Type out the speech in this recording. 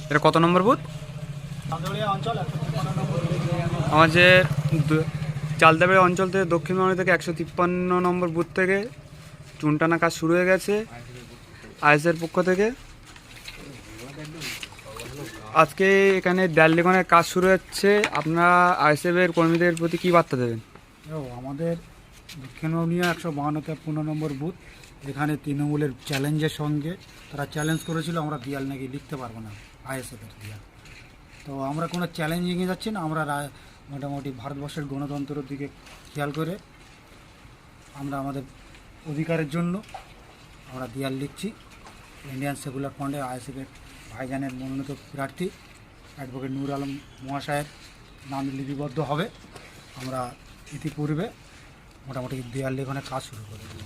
এটা কত নম্বর বুথ? চালদাবেড়িয়া অঞ্চল 153 নম্বর। আমাদের চালদাবেড়ি অঞ্চল থেকে দক্ষিণ মামনি থেকে 153 নম্বর বুথ থেকে চুনটানা কাজ শুরু হয়ে গেছে আইএসের পক্ষ থেকে। আজকে এখানে দেয়াল লিখনের কাজ শুরু হচ্ছে। আপনারা আইএসএফের কর্মীদের প্রতি কী বার্তা দেবেন? আমাদের দক্ষিণ মামনিয়া 152 নম্বর বুথ, এখানে তৃণমূলের চ্যালেঞ্জের সঙ্গে তারা চ্যালেঞ্জ করেছিল আমরা দেয়াল নাকি লিখতে পারবো না, আইএসএফের দেয়াল। তো আমরা কোনো চ্যালেঞ্জ এগিয়ে যাচ্ছি না, আমরা মোটামুটি ভারতবর্ষের গণতন্ত্রের দিকে খেয়াল করে আমরা আমাদের অধিকারের জন্য আমরা দেয়াল লিখছি। ইন্ডিয়ান সেকুলার ফ্রন্টের আইএসএফের ভাইজানের মনোনীত প্রার্থী অ্যাডভোকেট নূর আলম মহাশয়ের নাম লিপিবদ্ধ হবে। আমরা ইতিপূর্বে মোটামুটি দেয়াল লেখনের কাজ শুরু করে দিই।